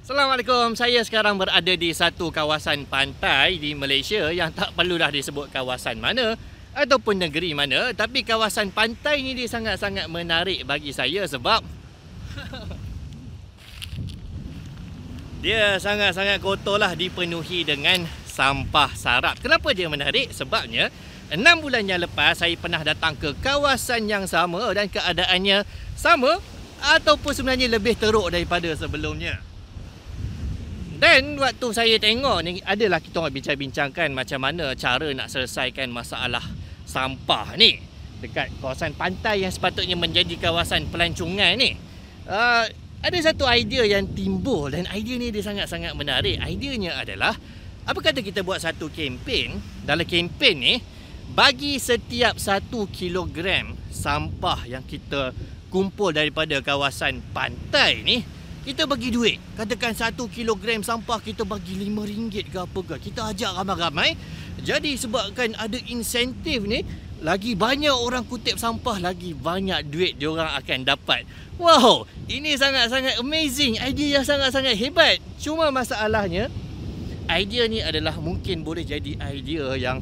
Assalamualaikum, saya sekarang berada di satu kawasan pantai di Malaysia yang tak perlulah disebut kawasan mana ataupun negeri mana, tapi kawasan pantai ni dia sangat-sangat menarik bagi saya sebab dia sangat-sangat kotor lah, dipenuhi dengan sampah sarap. Kenapa dia menarik? Sebabnya 6 bulan yang lepas saya pernah datang ke kawasan yang sama dan keadaannya sama ataupun sebenarnya lebih teruk daripada sebelumnya. Dan waktu saya tengok ni, adalah kita orang bincang-bincangkan macam mana cara nak selesaikan masalah sampah ni dekat kawasan pantai yang sepatutnya menjadi kawasan pelancongan ni. Ada satu idea yang timbul dan idea ni dia sangat-sangat menarik. Ideanya adalah, apa kata kita buat satu kempen. Dalam kempen ni, bagi setiap 1 kilogram sampah yang kita kumpul daripada kawasan pantai ni, kita bagi duit. Katakan 1 kilogram sampah kita bagi RM5 ke apa ke. Kita ajak ramai-ramai. Jadi sebabkan ada insentif ni, lagi banyak orang kutip sampah, lagi banyak duit diorang akan dapat. Wow, ini sangat-sangat amazing. Idea yang sangat-sangat hebat. Cuma masalahnya, idea ni adalah mungkin boleh jadi idea yang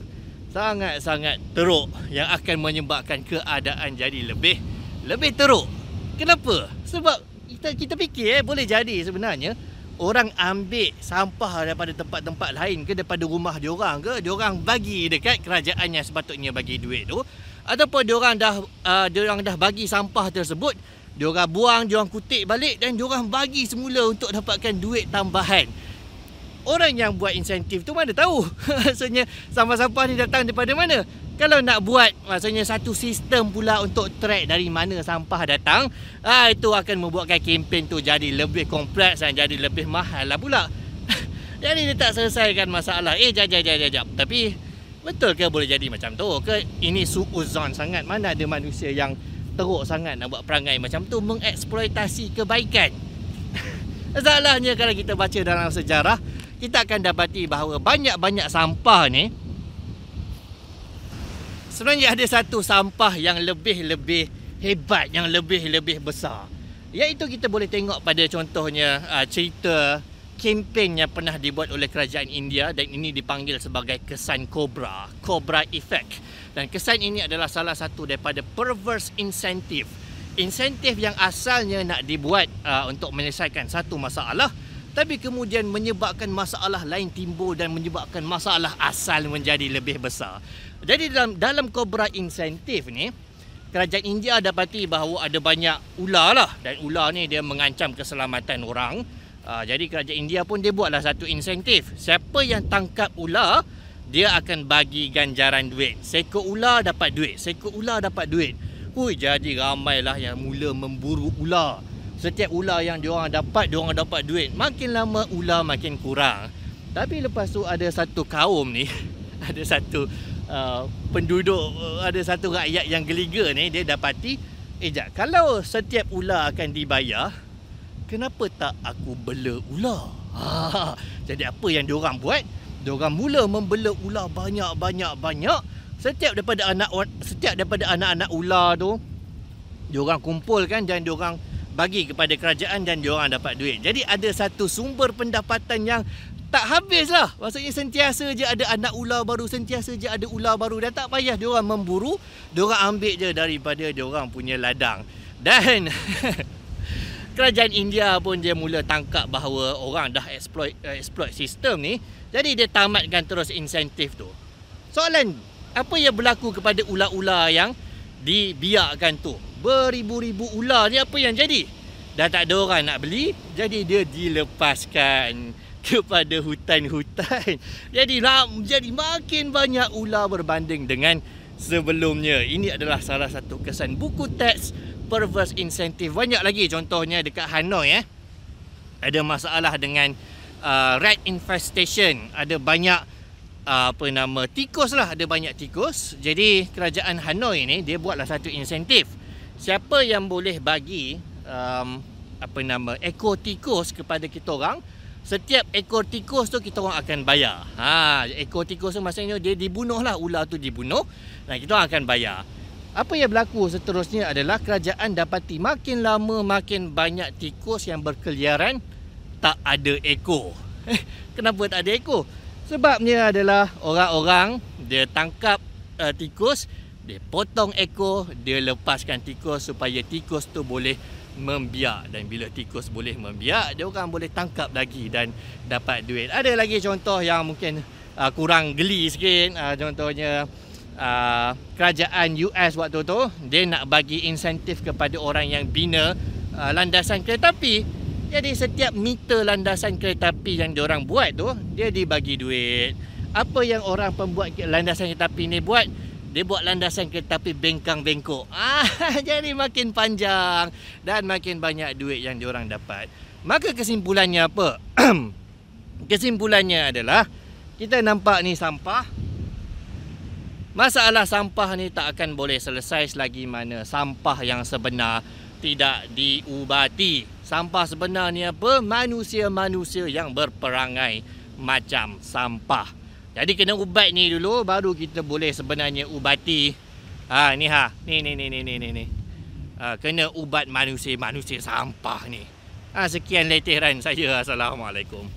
sangat-sangat teruk, yang akan menyebabkan keadaan jadi lebih teruk. Kenapa? Sebab kita fikir boleh jadi sebenarnya orang ambil sampah daripada tempat-tempat lain ke, daripada rumah diorang ke, diorang bagi dekat kerajaan yang sepatutnya bagi duit tu, ataupun diorang dah bagi sampah tersebut, diorang buang, diorang kutip balik dan diorang bagi semula untuk dapatkan duit tambahan. Orang yang buat insentif tu mana tahu maksudnya sampah-sampah ni datang daripada mana. Kalau nak buat maksudnya satu sistem pula untuk track dari mana sampah datang, itu akan membuatkan kempen tu jadi lebih kompleks dan jadi lebih mahal lah pula. Jadi dia tak selesaikan masalah. Jap. Tapi betul ke boleh jadi macam tu? Ke ini suuzon sangat? Mana ada manusia yang teruk sangat nak buat perangai macam tu, mengeksploitasi kebaikan. Masalahnya kalau kita baca dalam sejarah, kita akan dapati bahawa banyak-banyak sampah ni, sebenarnya ada satu sampah yang lebih-lebih hebat, yang lebih-lebih besar. Iaitu kita boleh tengok pada contohnya cerita kempen yang pernah dibuat oleh kerajaan India, dan ini dipanggil sebagai kesan Cobra, Cobra Effect. Dan kesan ini adalah salah satu daripada perverse insentif. Insentif yang asalnya nak dibuat untuk menyelesaikan satu masalah, tapi kemudian menyebabkan masalah lain timbul dan menyebabkan masalah asal menjadi lebih besar. Jadi dalam Cobra insentif ni, kerajaan India dapati bahawa ada banyak ular lah, dan ular ni dia mengancam keselamatan orang. Jadi kerajaan India pun dia buatlah satu insentif. Siapa yang tangkap ular, dia akan bagi ganjaran duit. Seekor ular dapat duit, seekor ular dapat duit. Jadi ramailah yang mula memburu ular. Setiap ular yang diorang dapat duit. Makin lama ular makin kurang. Tapi lepas tu ada satu kaum ni, ada satu penduduk, ada satu rakyat yang geliga ni, dia dapati, kalau setiap ular akan dibayar, kenapa tak aku bela ular? Jadi apa yang diorang buat? Diorang mula membela ular banyak. Setiap daripada anak-anak ular tu, diorang kumpulkan dan diorang bagi kepada kerajaan dan diorang dapat duit. Jadi ada satu sumber pendapatan yang tak habis lah. Maksudnya sentiasa je ada anak ular baru, sentiasa je ada ular baru, dan tak payah diorang memburu, diorang ambil je daripada diorang punya ladang. Dan kerajaan India pun dia mula tangkap bahawa orang dah exploit sistem ni. Jadi dia tamatkan terus insentif tu. Soalan, apa yang berlaku kepada ular-ular yang dibiarkan tu? Beribu-ribu ular ni apa yang jadi? Dah tak ada orang nak beli, jadi dia dilepaskan kepada hutan-hutan. Jadi makin banyak ular berbanding dengan sebelumnya. Ini adalah salah satu kesan buku teks perverse insentif. Banyak lagi contohnya dekat Hanoi. Ada masalah dengan rat infestation. Ada banyak tikus lah, ada banyak tikus. Jadi kerajaan Hanoi ni dia buatlah satu insentif. Siapa yang boleh bagi ekor tikus kepada kita orang, setiap ekor tikus tu kita orang akan bayar. Ekor tikus tu maksudnya dia dibunuh lah, ular tu dibunuh, dan kita orang akan bayar. Apa yang berlaku seterusnya adalah kerajaan dapati makin lama makin banyak tikus yang berkeliaran tak ada ekor. Kenapa tak ada ekor? Sebabnya adalah orang-orang dia tangkap tikus, dia potong ekor, dia lepaskan tikus supaya tikus tu boleh membiak. Dan bila tikus boleh membiak, dia orang boleh tangkap lagi dan dapat duit. Ada lagi contoh yang mungkin kurang geli sikit. Contohnya kerajaan US waktu tu dia nak bagi insentif kepada orang yang bina landasan kereta api. Jadi setiap meter landasan kereta api yang diorang buat tu, dia dibagi duit. Apa yang orang pembuat landasan kereta api ni buat? Dia buat landasan kereta api bengkang-bengkok. Jadi makin panjang dan makin banyak duit yang diorang dapat. Maka kesimpulannya apa? Kesimpulannya adalah kita nampak ni sampah. Masalah sampah ni tak akan boleh selesai selagi mana sampah yang sebenar tidak diubati. Sampah sebenar ni apa? Manusia-manusia yang berperangai macam sampah. Jadi kena ubat ni dulu baru kita boleh sebenarnya ubati. Ni. Kena ubat manusia-manusia sampah ni. Sekian letiran saya. Assalamualaikum.